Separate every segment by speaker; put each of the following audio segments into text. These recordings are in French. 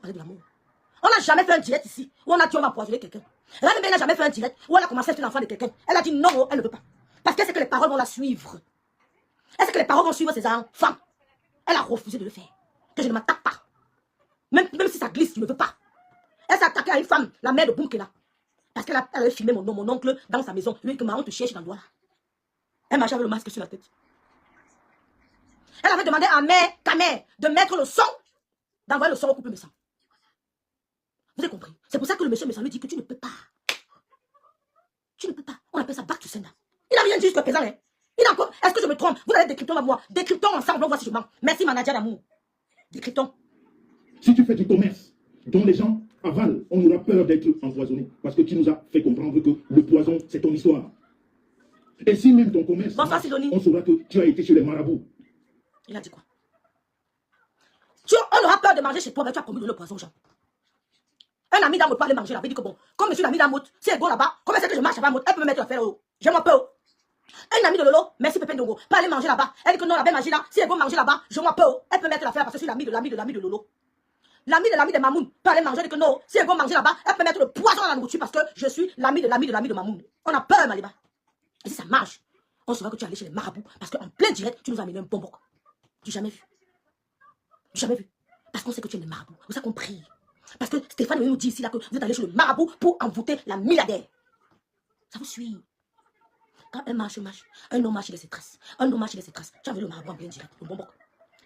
Speaker 1: parler de l'amour. On n'a jamais fait un direct ici où on a dit on va empoisonner quelqu'un. Reine n'a jamais fait un direct où elle a commencé à être l'enfant de quelqu'un. Elle a dit non, elle ne veut pas. Parce qu'elle sait que les paroles vont la suivre. Elle sait que les paroles vont suivre ses enfants. Elle a refusé de le faire. Que je ne m'attaque pas. Même si ça glisse, je ne veux pas. Elle s'est attaquée à une femme, la mère de Boumkela. Parce qu'elle avait filmé mon oncle dans sa maison. Lui, que Maman te cherche dans le doigt là. Elle marchait avec le masque sur la tête. Elle avait demandé à ta mère de mettre le son, d'envoyer le son au couple méchant. Vous avez compris? C'est pour ça que le monsieur méchant lui dit que tu ne peux pas. Tu ne peux pas. On appelle ça back to sender. Il n'a rien dit jusqu'à présent. Hein. Il a encore. Est-ce que je me trompe? Vous allez décryptons avec moi. Décryptons ensemble, on voit si je mens. Merci, manager d'amour. Décryptons.
Speaker 2: Si tu fais du commerce dont les gens avalent, on aura peur d'être empoisonné. Parce que tu nous as fait comprendre que le poison, c'est ton histoire. Et si même ton commerce,
Speaker 1: Bonsoir, Sidonie.
Speaker 2: on saura que tu as été chez les marabouts.
Speaker 1: Il a dit quoi? On aura peur de manger chez toi, mais tu as promis de donner le poison aux gens. Un ami d'Amout peut aller manger là. Il dit que bon, comme monsieur l'ami d'Amout, si elle go là-bas, comment c'est que je marche avec Amout, elle peut me mettre la faire. J'ai-moi peur. Un ami de Lolo, merci Pépé Ndongo, peut aller manger là-bas. Elle dit que non, la belle magie là, si elle go manger là-bas, j'ai-moi peur. Elle peut mettre la faire parce que je suis l'ami de Lolo. L'ami de Mamoun peut aller manger, elle dit que non, si elle go manger là-bas, elle peut mettre le poison dans la nourriture parce que je suis l'ami de Mamoun. On a peur, Maliba. Et si ça marche, on saura que tu es allé chez les marabouts parce qu'en plein direct, tu nous as amené un bonbon. Tu n'as jamais vu. Jamais vu. Parce qu'on sait que tu es le marabout. Vous avez compris. Parce que Stéphane nous dit ici là que vous êtes allé chez le marabout pour envoûter la milliardaire. Ça vous suit. Quand un marche, un homme marche de ses traces. Un homme marche de ses traces. Tu as vu le marabout en plein direct. Le bonbon.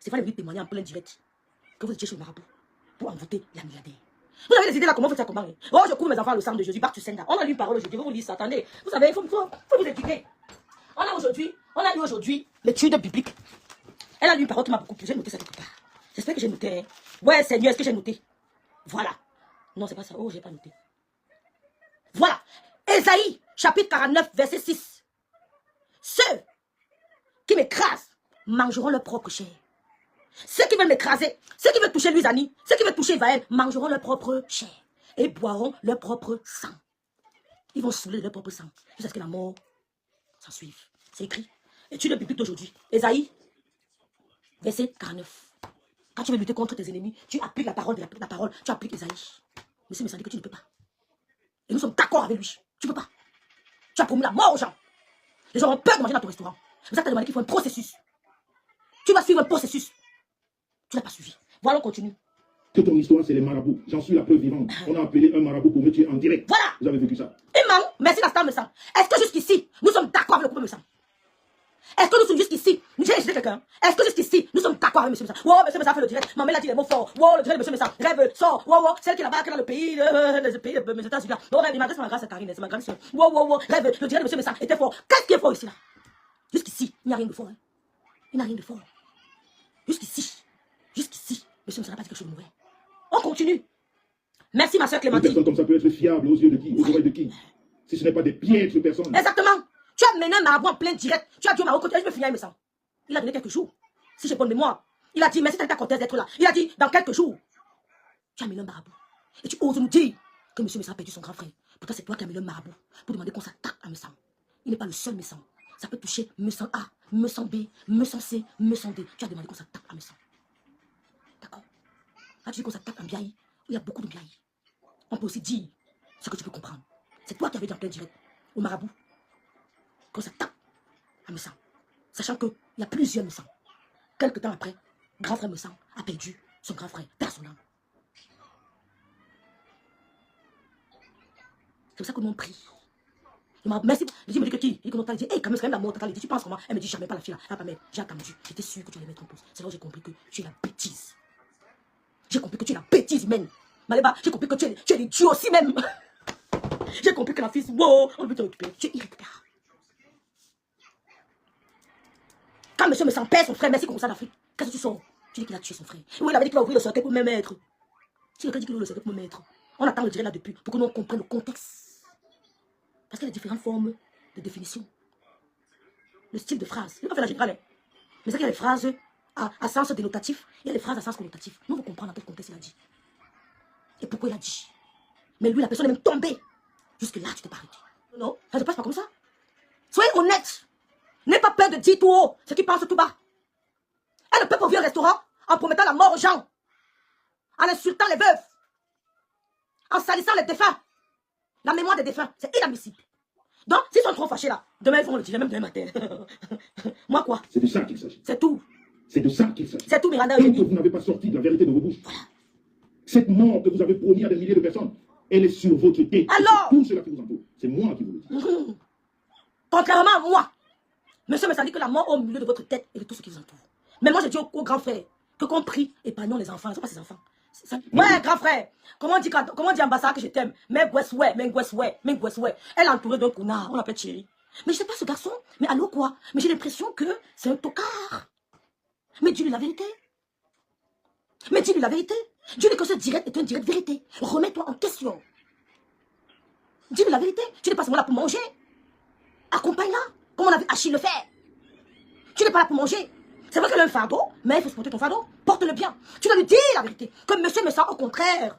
Speaker 1: Stéphane lui témoigner en plein direct que vous étiez chez le marabout pour envoûter la milliardaire. Vous avez des idées là comment vous faites ça comment? Oh, je couvre mes enfants le sang de Jésus. Back to sender. On a lu une parole aujourd'hui. Vous lisez ça. Attendez. Vous savez, il faut vous éduquer. On a lu aujourd'hui l'étude biblique. Elle a lu une parole qui m'a beaucoup plu. J'ai noté ça quelque part. J'espère que j'ai noté. Hein. Ouais, Seigneur, est-ce que j'ai noté? Voilà. Non, c'est pas ça. Oh, j'ai pas noté. Voilà. Ésaïe, chapitre 49, verset 6. Ceux qui m'écrasent mangeront leur propre chair. Ceux qui veulent m'écraser, ceux qui veulent toucher Louise-Annie, ceux qui veulent toucher Vaël, mangeront leur propre chair et boiront leur propre sang. Ils vont saouler leur propre sang jusqu'à ce que la mort s'en suive. C'est écrit. Étude biblique d'aujourd'hui. Ésaïe, verset 49. Quand tu veux lutter contre tes ennemis, tu appliques la parole, tu appliques Ésaïe. Monsieur me dit que tu ne peux pas. Et nous sommes d'accord avec lui. Tu ne peux pas. Tu as promis la mort aux gens. Les gens ont peur de manger dans ton restaurant. Vous avez demandé qu'il faut un processus. Tu dois suivre un processus. Tu n'as pas suivi. Voilà, on continue.
Speaker 2: Que ton histoire, c'est les marabouts. J'en suis la preuve vivante. On a appelé un marabout pour me tuer en direct.
Speaker 1: Voilà.
Speaker 2: Vous avez vécu ça.
Speaker 1: Imam, merci d'Astan me sang. Est-ce que jusqu'ici, nous sommes d'accord avec le couple me sang? Est-ce que nous sommes jusqu'ici? J'ai aidé quelqu'un. Est-ce que jusqu'ici, nous sommes d'accord avec M. Messa? Wow, M. Messa fait le direct. Maman a dit les mots forts. Wow, le direct de M. Messa. Rêve, sort. Wow, celle qui est là-bas, qui est dans le pays, les États-Unis. Oh, rêve, il m'adresse ma grâce à Karine, c'est ma grande soeur. Wow, rêve, le direct de M. Messa était fort. Qu'est-ce qui est fort ici là? Jusqu'ici, il n'y a rien de fort. Hein? Il n'y a rien de fort. Jusqu'ici, M. Messa n'a pas dit quelque chose de mauvais. On continue. Merci ma soeur Clémentine.
Speaker 2: Une personne comme ça peut être fiable aux yeux de qui? Aux oreilles de qui? Si ce n'est pas des piètres personnes.
Speaker 1: Exactement. Tu as mené un marabout en plein direct. Tu as dit au Maroc, je veux finir, il me semble. Il a donné quelques jours. Si j'ai bonne mémoire. Il a dit, merci Tata Cortez d'être là. Il a dit, dans quelques jours. Tu as mené un marabout. Et tu oses nous dire que M. Messa a perdu son grand frère. Pourtant, c'est toi qui as mené un marabout pour demander qu'on s'attaque à Messa. Il n'est pas le seul Messa. Ça peut toucher Messa A, Messa B, Messa C, Messa D. Tu as demandé qu'on s'attaque à Messa. D'accord? Là, tu dis qu'on s'attaque à Biaï. Il y a beaucoup de Biaï. On peut aussi dire ce que tu peux comprendre. C'est toi qui avais dit en plein direct au marabout qu'on s'attaque à Messa. Sachant qu'il y a plusieurs Messa. Quelque temps après, grand frère Messa a perdu son grand frère personnel. C'est pour ça que nous on prie. Merci. Je me dis que qui? Il dit que dit, hey, quand même la mort, elle dit, tu penses comment? Elle me dit, jamais pas la fille là. Elle pas j'ai attendu. J'étais sûr que tu allais mettre en pause. C'est là où j'ai compris que tu es la bêtise. J'ai compris que tu es la bêtise humaine. Maléba, j'ai compris que tu es l'idiot aussi même. J'ai compris que la fille, wow, on veut te récupérer. Tu es irrécupérable. Quand monsieur me sent père, son frère, merci comme ça d'Afrique. Qu'est-ce que tu sors? Tu dis qu'il a tué son frère. Oui, il avait dit qu'il va ouvrir le cercueil pour me mettre. Si quelqu'un dit qu'il ouvre le cercueil pour me mettre, on attend le direct là depuis pour que nous comprenions le contexte. Parce qu'il y a différentes formes de définition. Le style de phrase. Il n'a pas fait la générale. Hein. Mais c'est qu'il y a des phrases à sens dénotatif, il y a des phrases à sens connotatif. Nous, vous comprenez dans quel contexte il a dit. Et pourquoi il a dit. Mais lui, la personne est même tombée. Jusque là, tu t'es pas arrêté. Non, ça ne se passe pas comme ça. Soyez honnête. N'aie pas peur de dire tout haut ce qui pense tout bas. Elle ne peut pas ouvrir un restaurant en promettant la mort aux gens. en insultant les veuves, en salissant les défunts. La mémoire des défunts, c'est inadmissible. Donc, s'ils sont trop fâchés là, demain ils vont le tirer, même demain matin. Moi quoi?
Speaker 2: C'est de ça qu'il s'agit.
Speaker 1: C'est tout.
Speaker 2: C'est de ça qu'il s'agit.
Speaker 1: C'est tout, Miranda
Speaker 2: Tant que
Speaker 1: Eugénie.
Speaker 2: vous n'avez pas sorti de la vérité de vos bouches, cette mort que vous avez promis à des milliers de personnes, elle est sur votre tête.
Speaker 1: Alors?
Speaker 2: Tout cela qui vous entoure, c'est moi qui vous le dis.
Speaker 1: Contrairement à moi, monsieur me dit que la mort au milieu de votre tête et de tout ce qui vous entoure. Mais moi, je dis au grand frère que qu'on prie, épargnons les enfants. Ce ne sont pas ses enfants. Ouais, grand frère. Comment dit ambassadeur que je t'aime? Mais Gweswe. Elle est entourée d'un connard. On l'appelle Thierry. Mais je ne sais pas ce garçon. Mais allô quoi? Mais j'ai l'impression que c'est un tocard. Mais dis-lui la vérité. Dis-lui que ce direct est un direct vérité. Remets-toi en question. Dis-lui la vérité. Tu n'es pas seulement là pour manger. Accompagne-la. Comme on a vu Achille le faire. Tu n'es pas là pour manger. C'est vrai qu'elle a un fardeau, mais il faut se porter ton fardeau. Porte-le bien. Tu dois lui dire la vérité. Que monsieur me sent au contraire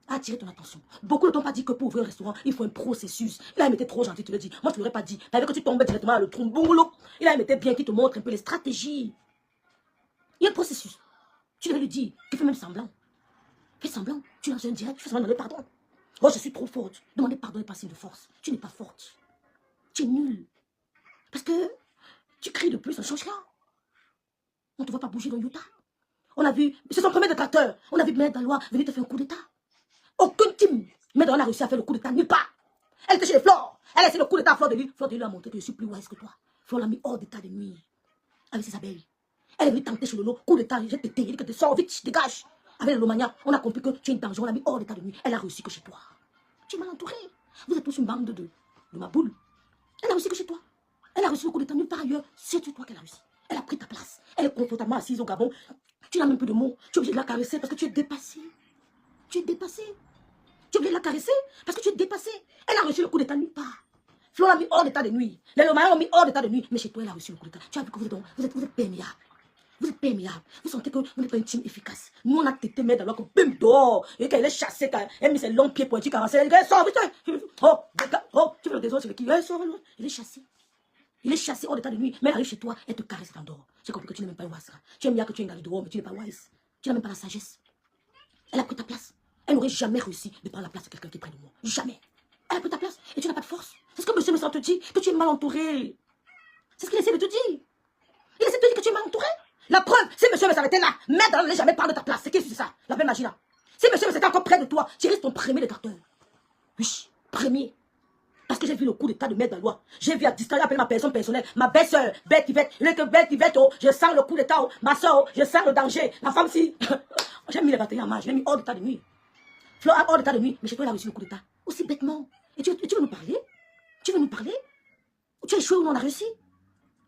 Speaker 1: a attiré ton attention. Beaucoup ne t'ont pas dit que pour ouvrir un restaurant, il faut un processus. Il a été trop gentil, tu le dis. Moi, tu ne l'aurais pas dit. T'avais que tu tombais directement dans le trombolo. Il a été bien qu'il te montre un peu les stratégies. Il y a un processus. Tu devais lui dire qu'il fait même semblant. Fais semblant. Tu lances un direct, tu fais semblant de demander pardon. Oh, je suis trop forte. Demander pardon n'est pas signe de force. Tu n'es pas forte. Tu es nulle. Parce que tu cries de plus, ça ne change rien. On ne te voit pas bouger dans Utah. On a vu, c'est son premier détracteur. On a vu Maître Dalois venir te faire un coup d'état. Aucune team. Maître Dalois a réussi à faire le coup d'état nulle part. Elle était chez les Flores. Elle a essayé le coup d'état à Fleur de Lys. Fleur de Lys a montré que je suis plus wise que toi. Fleur l'a mis hors d'état de nuit. Avec ses abeilles. Elle est venue tenter sur le lot. Coup d'état, j'ai tété. Il dit que tu sors vite, dégage. Avec le Lomania, on a compris que tu es une danger. On l'a mis hors d'état de nuit. Elle a réussi que chez toi. Tu es mal entouré. Vous êtes tous une bande de ma boule. Elle a réussi que chez toi. Elle a reçu le coup d'état nulle part ailleurs. C'est toi qu'elle a réussi. Elle a pris ta place. Elle est confortablement assise au Gabon. Tu n'as même plus de mots. Tu es obligé de la caresser parce que tu es dépassé. Tu es dépassé. Tu es obligé de la caresser parce que tu es dépassé. Elle a reçu le coup d'état nulle part. Flo l'a mis hors d'état de nuit. Les Lomayens l'ont mis hors d'état de nuit. Mais chez toi, elle a reçu le coup d'état. Tu as vu que vous êtes perméable. Vous êtes perméable. Vous sentez que vous n'êtes pas une team efficace. Nous, on a tété mettre alors que bim dehors. Et quand elle est chassée, quand elle a mis ses longs pieds pointus, elle sort vite. Oh, tu veux le désolé, c'est qui? Elle sort, elle est chassée. Il est chassé hors d'état de nuit, mais elle arrive chez toi, elle te caresse dans dehors. J'ai compris que tu n'es même pas wise. Tu aimes bien que tu es une dehors, mais tu n'es pas wise. Tu n'as même pas la sagesse. Elle a pris ta place. Elle n'aurait jamais réussi de prendre la place de quelqu'un qui est près de moi. Jamais. Elle a pris ta place et tu n'as pas de force. C'est ce que monsieur me te dit, que tu es mal entouré. C'est ce qu'il essaie de te dire. Il essaie de te dire que tu es mal entouré. La preuve, si monsieur me s'arrêtait là, merde, elle n'allait jamais parler de ta place. C'est qui c'est ça? La belle magie là. Si monsieur me s'était encore près de toi, tu risques ton premier détracteur. Oui, premier. Parce que j'ai vu le coup d'état de Maître Dalois. J'ai vu à distance, appeler ma personne personnelle, ma belle-sœur, Bête Yvette. Il est que Bête Yvette, oh, je sens le coup d'état, oh, ma soeur, oh, je sens le danger. La femme, si. J'ai mis les batteries en marche, j'ai mis hors d'état de nuit. Flo hors d'état de nuit, mais chez toi, il a reçu le coup d'état. Aussi bêtement. Et tu veux nous parler? Tu veux nous parler? Tu as échoué ou on a réussi?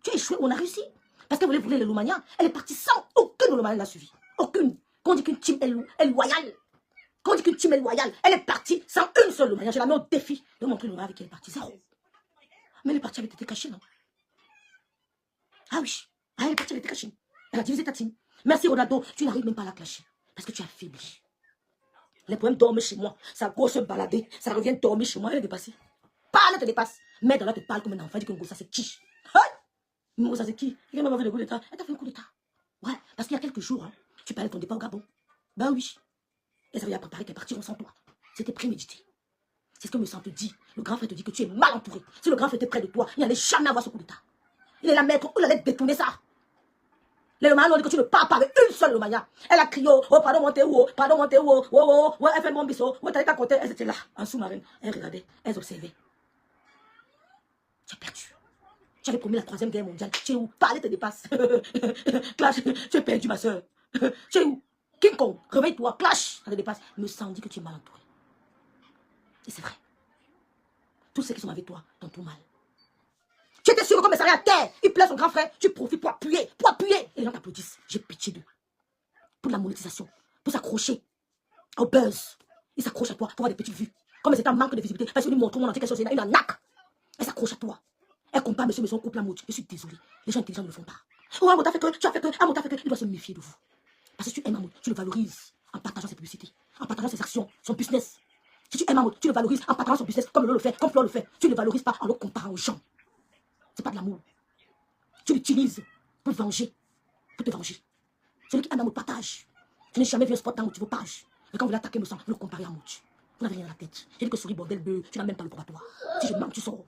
Speaker 1: Tu as échoué ou on a réussi? Parce qu'elle voulait les Lomania, elle est partie sans aucune Lomania l'a suivi. Aucune. Quand on dit qu'une team est loyale. Quand on dit qu'une team est loyale, elle est partie sans une seule Lomania. Je la mets au défi de montrer le avec qui elle est partie. Zéro. Mais elle est partie avec été cachée, non? Ah oui. Ah, elle est partie avec été cachée. Elle a divisé ta team. Merci Ronaldo, tu n'arrives même pas à la clasher. Parce que tu as faibli. Les problèmes dorment chez moi. Ça go se balader. Ça revient dormir chez moi. Elle est dépassée. Parle, te dépasse. Mais dans là, te parle comme un enfant. Elle dit que ça c'est qui? Ça c'est qui? Elle m'a fait le coup d'état. Elle t'a fait un coup d'état. Ouais, parce qu'il y a quelques jours, hein, tu parlais de ton départ au Gabon. Ben oui. Et ça veut dire préparer qu'elle partiront sans toi. C'était prémédité. C'est ce que me sent te dit. Le grand frère te dit que tu es mal entouré. Si le grand frère était près de toi, il n'allait jamais avoir ce coup d'état. Il est la maître, il allait détourner ça. Les Lomaya l'ont dit que tu ne parles pas avec une seule Lomaya. Elle a crié, oh, pardon, montez où, pardon, montez où, oh, elle fait mon bisou, oh, t'as qu'à côté. Elle était là, en sous-marin. Elle regardait, elle observait. Tu as perdu. J'avais promis la 3e guerre mondiale. Tu es où? Parlez te dépasse. Clash, tu es perdu, ma soeur. Tu es où? King Kong, réveille-toi, clash, ça te dépasse. Me semble que tu es mal entouré. Et c'est vrai. Tous ceux qui sont avec toi t'ont tout mal. Tu étais sûr que comme ça à terre, il plaît son grand frère, tu profites pour appuyer. Et les gens t'applaudissent. J'ai pitié d'eux. Pour la monétisation, pour s'accrocher au buzz. Ils s'accrochent à toi pour avoir des petites vues. Comme c'était un manque de visibilité, parce que nous montrons quelque chose, il y a une arnaque. Elle s'accroche à toi. Elle compare monsieur, mais son couple l'amour. Je suis désolée. Les gens intelligents ne le font pas. Oh, Amour, t'as fait que, tu as fait que, Amour, t'as fait que. Il doit se méfier de vous. Parce que si tu aimes Amour, tu le valorises en partageant ses publicités, en partageant ses actions, son business. Si tu aimes Amour, tu le valorises en partageant son business, comme Lolo le fait, comme Flo le fait. Tu ne le valorises pas en le comparant aux gens. C'est pas de l'amour. Tu l'utilises pour venger, pour te venger. Celui qui aime Amour partage. Je n'ai jamais vu un sport dans motivopage. Et quand vous l'attaquez, me semble, vous le comparez à Mouch. Vous n'avez rien à la tête. J'ai dit que souris, bordel de, tu n'as même pas le probatoire. Si je manque, tu sors.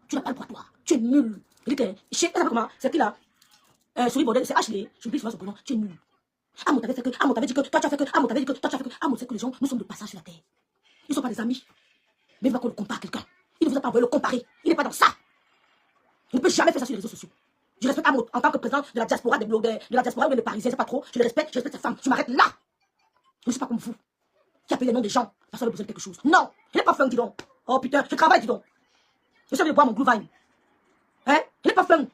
Speaker 1: Tu n'as pas le probatoire. Tu es nul. J'ai dit que, c'est qui là? Souris, bordel, c'est Ashley. Je me dis souvent son prénom. Tu es nul. Amour t'avait fait que, Amour t'avait dit que, toi tu as fait que, Amour t'avait dit que, toi tu as fait que, Amour c'est que les gens, nous sommes de passage sur la terre. Ils ne sont pas des amis. Mais il va qu'on le compare à quelqu'un. Il ne vous a pas envoyé le comparer. Il n'est pas dans ça. On ne peut jamais faire ça sur les réseaux sociaux. Je respecte Amour en tant que président de la diaspora des blogueurs, de la diaspora ou des Parisiens, c'est pas trop. Je le respecte, je respecte sa femme. Je m'arrête là. Je ne suis pas comme vous. Qui appelle les noms des gens parce qu'on a besoin de quelque chose. Non, je n'ai pas faim, dis donc. Oh putain, je travaille, dis donc. Je suis en train de boire mon Blue Vine. Hein? Je n'ai pas faim.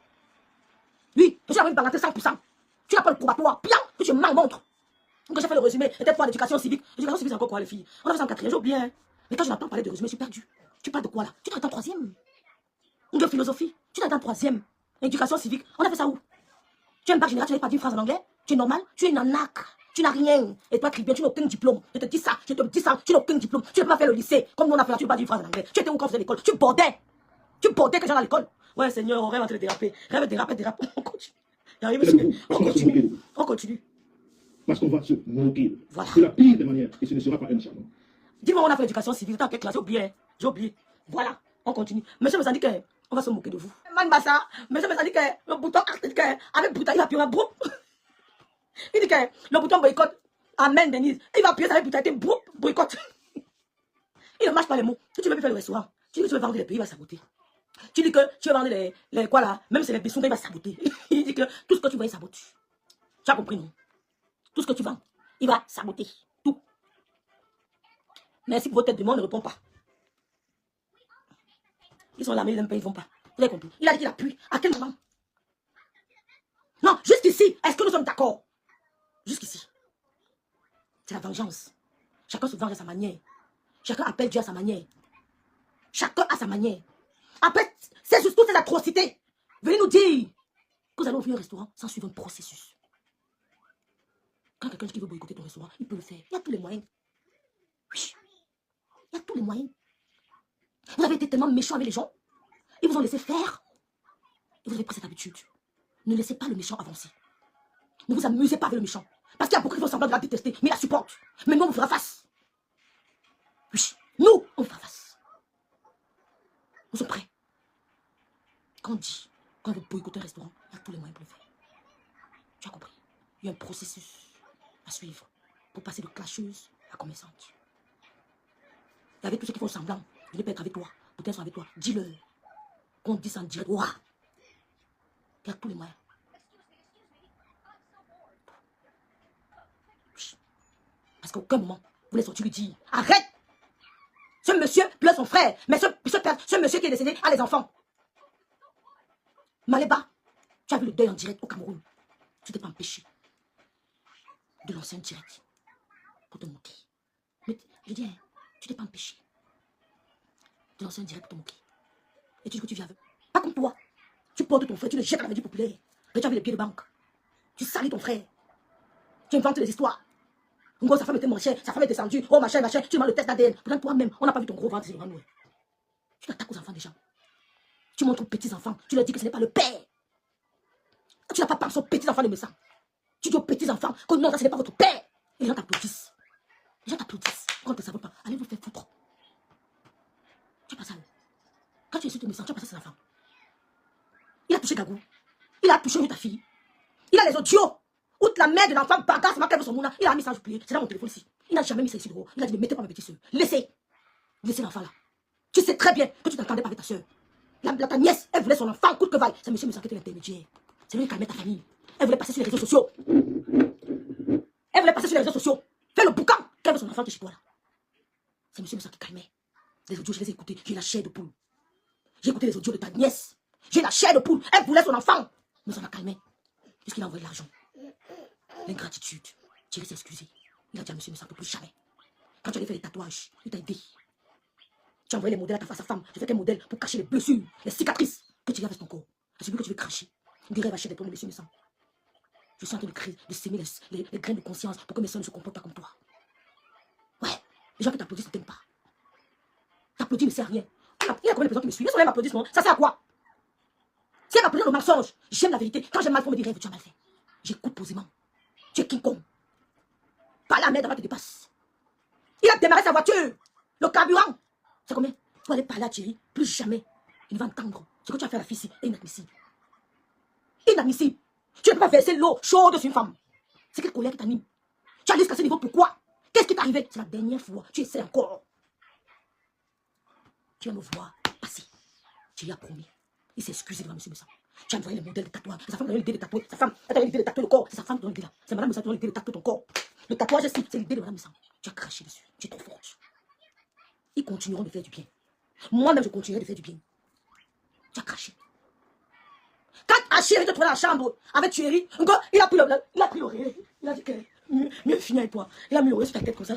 Speaker 1: Oui, je suis en train de balancer 100%. Tu n'as pas le probatoire. Bien que tu m'en montres. Quand j'ai fait le résumé, c'était pour l'éducation civique. L'éducation civique, c'est encore quoi, les filles? On a fait ça en 4e, j'ai oublié. Hein? Mais quand je n'entends parler de résumé, je suis perdu. Tu parles de quoi là? Tu dois être en 3e. Ou de philosophie. Tu dois être en 3e. Éducation civique. On a fait ça où? Tu es un bac général, tu n'as pas dit une phrase en anglais? Tu es normal? Tu es une anac. Tu n'as rien. Et toi, bien, tu n'as aucun diplôme. Je te dis ça, tu n'as aucun diplôme. Tu n'as pas fait le lycée. Comme nous on a fait là, tu n'as pas dit une phrase en anglais. Tu étais où quand on faisait l'école? Tu bordais. Tu bordais que j'allais à l'école. Ouais, Seigneur, on rêve en train de déraper. Rêve, dérape. On continue. On continue.
Speaker 2: Parce qu'on va se moquer.
Speaker 1: Voilà.
Speaker 2: C'est la pire des manières. Et ce ne sera pas un charbon.
Speaker 1: Dis-moi, on a fait l'éducation civile. T'as quelle classe? J'ai oublié. Voilà. On continue. Monsieur me dit qu'on va se moquer de vous. Man Bassa, monsieur me dit que le bouton avec bouton, il va appuyer un broup. Il dit que le bouton boycott. Amen, Denise. Il va appuyer avec bouton, boycott. Il ne marche pas les mots. Si tu veux plus faire le restaurant, tu dis que tu veux vendre les pays, il va saboter. Tu dis que tu veux vendre les quoi là, même si c'est les bisous, il va saboter. Il dit que tout ce que tu veux, il sabote. Tu as compris, non? Tout ce que tu vends, il va saboter. Tout. Merci pour votre tête de moi, on ne répond pas. Ils sont là, mais ils n'aiment pas, ils ne vont pas. Vous avez compris? Il a dit qu'il appuie. À quel moment? Non, jusqu'ici, est-ce que nous sommes d'accord? Jusqu'ici. C'est la vengeance. Chacun se venge à sa manière. Chacun appelle Dieu à sa manière. Chacun à sa manière. Après, c'est juste toutes ces atrocités. Venez nous dire que vous allez ouvrir un restaurant sans suivre un processus. Quand quelqu'un qui veut boycotter ton restaurant, il peut le faire. Il y a tous les moyens. Oui. Il y a tous les moyens. Vous avez été tellement méchant avec les gens. Ils vous ont laissé faire. Et vous avez pris cette habitude. Ne laissez pas le méchant avancer. Ne vous amusez pas avec le méchant. Parce qu'il y a beaucoup qui font semblant de la détester, mais il la supporte. Mais nous, on vous fera face. Oui. Nous, on vous fera face. Nous sommes prêts. Quand on dit, quand vous boycottez un restaurant, il y a tous les moyens pour le faire. Tu as compris? Il y a un processus à suivre pour passer de clasheuse à commerçante. Et avec tous ceux qui font semblant, je ne vais pas être avec toi, peut-être sont avec toi, dis-leur qu'on dit ça en direct. Ouah! Il y a tous les moyens. Parce qu'à aucun moment, vous laissez sortir lui dire arrête! Ce monsieur pleure son frère, mais ce monsieur qui est décédé a les enfants. Maléba, tu as vu le deuil en direct au Cameroun. Tu t'es pas empêché de lancer un direct pour te moquer. Mais je dis, tu t'es pas empêché de lancer un direct pour te moquer. Et tu dis que tu viens avec. Pas comme toi. Tu portes ton frère, tu le jettes à la vie populaire. Et tu as vu les pieds de banque. Tu salis ton frère. Tu inventes des histoires. En gros, sa femme était moins chère, sa femme est descendue. Oh, machin, tu demandes le test d'ADN. Pourtant, toi-même, on n'a pas vu ton gros ventre, c'est devant nous. Tu t'attaques aux enfants des gens. Tu montres aux petits-enfants. Tu leur dis que ce n'est pas le père. Tu n'as pas pensé aux petits-enfants de Messan. Tu dis aux petits-enfants que non, ça, ce n'est pas votre père. Et les gens t'applaudissent. Les gens t'applaudissent. Quand tu ne savent pas, allez vous faire foutre. Tu n'as pas ça. Quand tu es sur tes Messan, tu n'as pas ça, ses enfants. Il a touché Gagou. Il a touché ta fille. Il a les audios. Outre la mère de l'enfant bagarre, c'est moi qui ai vu son mouna. Il a mis ça, je plie. C'est dans mon téléphone ici. Il n'a jamais mis ça ici, gros. Il a dit, ne mettez pas ma petite soeur. Laissez. Laissez l'enfant là. Tu sais très bien que tu t'entendais pas avec ta soeur. Ta nièce, elle voulait son enfant, coûte que vaille. C'est monsieur Messan qui était l'intermédiaire. C'est lui qui calmait ta famille. Elle voulait passer sur les réseaux sociaux. Elle voulait passer sur les réseaux sociaux. Faire le boucan qu'elle veut son enfant qui est chez toi là. C'est monsieur Messan qui calmait. Les audios, je les ai écoutés. J'ai la chair de poule. J'ai écouté les audios de ta nièce. J'ai la chair de poule. Elle voulait son enfant. Mais ça l'a calmé. Puisqu'il a envoyé l'argent. L'ingratitude. Thierry s'est excusé. Il a dit à monsieur Messan que plus jamais. Quand tu allais faire les tatouages, il t'a aidé. Tu as envoyé les modèles à ta face à femme. Tu fais quel modèle pour cacher les blessures, les cicatrices que tu as avec ton corps. C'est celui que tu veux cracher. Des rêves hachés des de monsieur Messan. Je suis en train de s'aimer les graines de conscience pour que mes soeurs ne se comportent pas comme toi. Ouais, les gens qui t'applaudissent ne t'aiment pas. T'applaudis ne sert à rien. Il y a combien de personnes qui me suivent? Ils sont là, m'applaudissent, non? Ça sert à quoi? Si elle m'applaudit le mensonge, j'aime la vérité. Quand j'ai mal fait, on me dit rêve, tu as mal fait. J'écoute posément. Tu es King Kong. Pas la merde avant que tu dépasses. Il a démarré sa voiture. Le carburant. C'est combien? Tu vas aller parler à Thierry. Plus jamais. Il ne va entendre. Ce que tu as fait à la fille ici est inadmissible. Inadmissible. Tu ne peux pas verser l'eau chaude sur une femme. C'est quelle colère qui t'anime? Tu as jusqu'à ce niveau, pourquoi? Qu'est-ce qui t'est arrivé? C'est la dernière fois. Tu essaies encore. Tu vas me voir passer. Tu lui as promis. Il s'est excusé devant M. Messa. Tu as envoyé les modèles de tatouage. C'est sa femme qui a l'idée de tatouer. Sa femme a l'idée de tatouer le corps. C'est sa femme qui a l'idée là. C'est Madame Messa qui a l'idée de tatouer ton corps. Le tatouage ici, c'est l'idée de Madame Messa. Tu as craché dessus. Tu es trop forte. Ils continueront de faire du bien. Moi-même, je continuerai de faire du bien. Tu as craché. Quand Achille est trouvé dans la chambre avec Thierry, il a pris l'oreille. Il a dit que mieux finir avec toi. Il a mis l'oreille sur ta tête comme ça.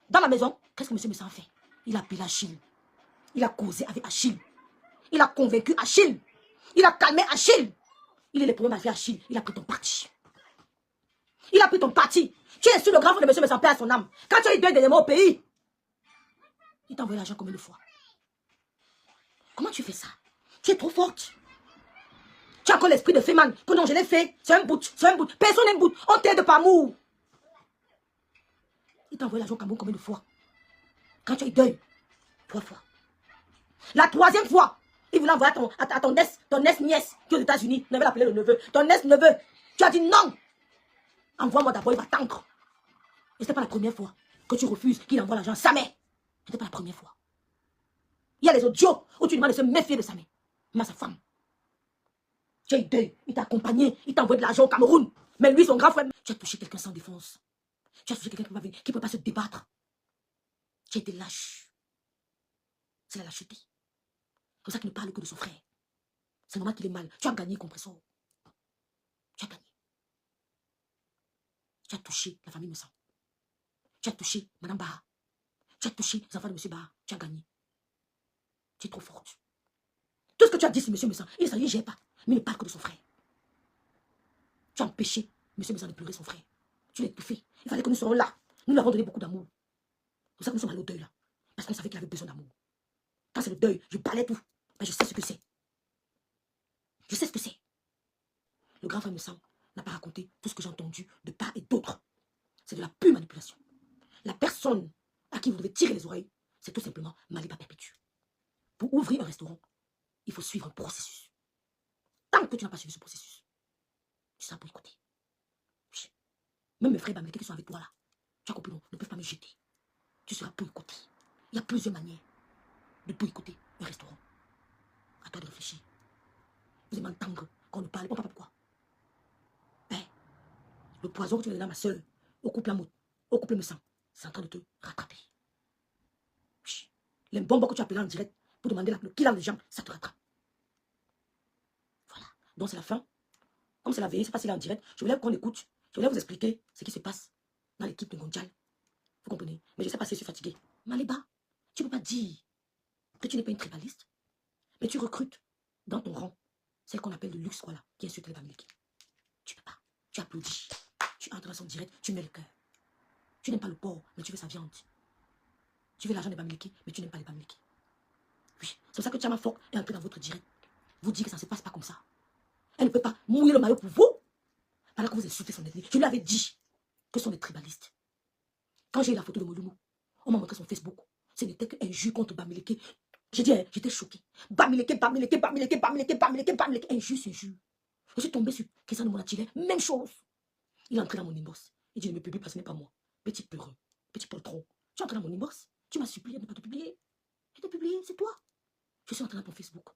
Speaker 1: Dans la maison, qu'est-ce que M. Messa a fait? Il a appelé Achille. Il a causé avec Achille. Il a convaincu Achille. Il a calmé Achille. Il est le premier avec Achille. Il a pris ton parti. Il a pris ton parti. Tu es sur le grand frère de M. Messa, père à son âme. Quand tu as eu deux éléments au pays, il t'a envoyé l'argent combien de fois? Comment tu fais ça? Tu es trop forte. Tu as encore l'esprit de Féman. Que non, je l'ai fait. C'est un bout. C'est un bout. Personne n'est un bout. On t'aide par amour. Il t'a envoyé l'argent au Cameroun combien de fois? Quand tu as eu deuil, 3 fois. La 3e fois, il voulait envoyer à ton ex-nièce qui est aux États-Unis. On avait appelé le neveu. Ton ex-neveu. Tu as dit non. Envoie-moi d'abord, il va t'entendre. Et ce n'est pas la première fois que tu refuses qu'il envoie l'argent à sa mère. Ce n'est pas la première fois. Il y a les audios où tu demandes de se méfier de sa mère. Mais à sa femme. Tu as eu deuil, il t'a accompagné, il t'a envoyé de l'argent au Cameroun. Mais lui, son grand frère, tu as touché quelqu'un sans défense. Tu as touché quelqu'un qui ne peut pas se débattre. Tu as été lâche. C'est la lâcheté. C'est pour ça qu'il ne parle que de son frère. C'est normal qu'il est mal. Tu as gagné, compresseur. Tu as gagné. Tu as touché la famille Messa. Tu as touché Madame Baha. Tu as touché les enfants de M. Baha. Tu as gagné. Tu es trop forte. Tout ce que tu as dit sur M. Messa, il ne gère pas. Mais il ne parle que de son frère. Tu as empêché M. Messa de pleurer son frère. Tu l'as étouffé. Il fallait que nous soyons là. Nous lui avons donné beaucoup d'amour. C'est pour ça que nous sommes allés au deuil là. Parce qu'on savait qu'il avait besoin d'amour. Quand c'est le deuil, je parlais tout. Mais je sais ce que c'est. Je sais ce que c'est. Le grand frère Messa n'a pas raconté tout ce que j'ai entendu de part et d'autre. C'est de la pure manipulation. La personne à qui vous devez tirer les oreilles, c'est tout simplement Maliba Perpétue. Pour ouvrir un restaurant, il faut suivre un processus. Tant que tu n'as pas suivi ce processus, tu seras pour écouter. Oui. Même mes frères bamilekés qui sont avec toi là, tu as compris, non, ne peuvent pas me jeter. Tu seras pour écouter. Il y a plusieurs manières de pour écouter un restaurant. À toi de réfléchir. Vous aimez entendre qu'on ne parle pas pourquoi. Ben, le poison que tu as donné à ma soeur, au couple me sang, c'est en train de te rattraper. Oui. Les bonbons que tu as appelés en direct pour demander le kill des gens, ça te rattrape. Voilà. Donc c'est la fin. Comme c'est la veille, c'est pas si là en direct. Je voulais qu'on écoute. Je voulais vous expliquer ce qui se passe dans l'équipe de Mondial. Vous comprenez? Mais je sais pas si je suis fatiguée. Maliba, tu ne peux pas dire que tu n'es pas une tribaliste. Mais tu recrutes dans ton rang celle qu'on appelle le luxe, voilà, qui insulte les Bamilekis. Tu ne peux pas. Tu applaudis. Tu entres dans son direct, tu mets le cœur. Tu n'aimes pas le porc, mais tu veux sa viande. Tu veux l'argent des Bamilekis, mais tu n'aimes pas les Bamilekis. Oui, c'est pour ça que Tchama Fok est entré dans votre direct. Vous dites que ça ne se passe pas comme ça. Elle ne peut pas mouiller le maillot pour vous. Pendant que vous insultez son ethnie. Je lui avais dit que ce sont des tribalistes. Quand j'ai eu la photo de Molumu, on m'a montré son Facebook. Ce n'était qu'un jus contre Bamileke. J'ai dit, j'étais choqué. Bamileke. Un jus, c'est un jus. Je suis tombé sur Kessan de Monatile. Même chose. Il est entré dans mon inbox. Il dit, ne me publie pas, ce n'est pas moi. Petit peureux. Petit poltron. Tu es entré dans mon inbox. Tu m'as supplié de ne pas te publier. Je t'ai publié, c'est toi. Je suis entré dans ton Facebook.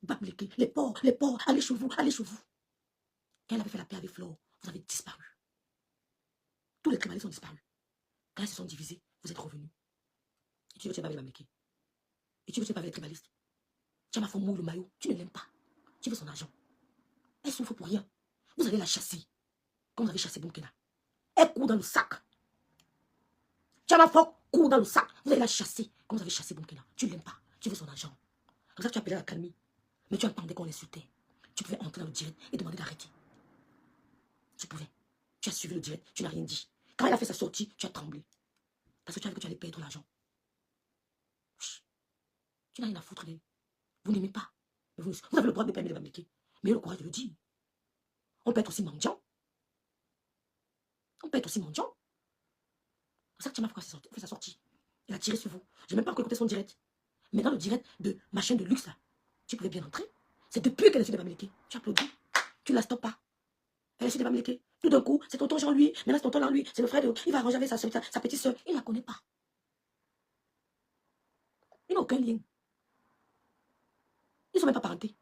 Speaker 1: Bamileke, les porcs, allez chez vous, allez chez vous. Quand elle avait fait la paix avec Flore, vous avez disparu. Tous les tribalistes ont disparu. Quand ils se sont divisés, vous êtes revenus. Et tu veux que tu pas avec Bamileke. Et tu veux que tu pas avec les tribalistes. Tu as ma femme mouille le maillot. Tu ne l'aimes pas. Tu veux son argent. Elle souffre pour rien. Vous allez la chasser. Comme vous avez chassé Bonkena. Elle court dans le sac. Tu as ma femme court dans le sac. Vous allez la chasser. Comme vous avez chassé Bonkena. Tu ne l'aimes pas. Tu veux son argent. Comme ça, tu as appelé la calmie. Mais tu entendais qu'on l'insultait. Tu pouvais entrer dans le direct et demander d'arrêter. Tu pouvais. Tu as suivi le direct. Tu n'as rien dit. Quand elle a fait sa sortie, tu as tremblé. Parce que tu avais que tu allais perdre l'argent. Tu n'as rien à foutre d'elle. Vous n'aimez pas. Mais vous avez le droit de ne pas aimer les Bamileke. Mais le courage de le dire. On peut être aussi mendiant. On peut être aussi mendiant. C'est ça que Chama fait sa sortie. Il a tiré sur vous. Je n'ai même pas encore écouté son direct. Mais dans le direct de ma chaîne de luxe, là, tu pouvais bien entrer. C'est depuis qu'elle est sur des Bamileke. Tu applaudis. Tu la stoppes pas. Elle est sur des Bamileke. Tout d'un coup, c'est tonton Jean-Louis. Maintenant, c'est tonton Jean-Louis. C'est le frère de... Il va arranger avec sa petite soeur. Il ne la connaît pas. Il n'a aucun lien. Ils ne sont même pas parentés.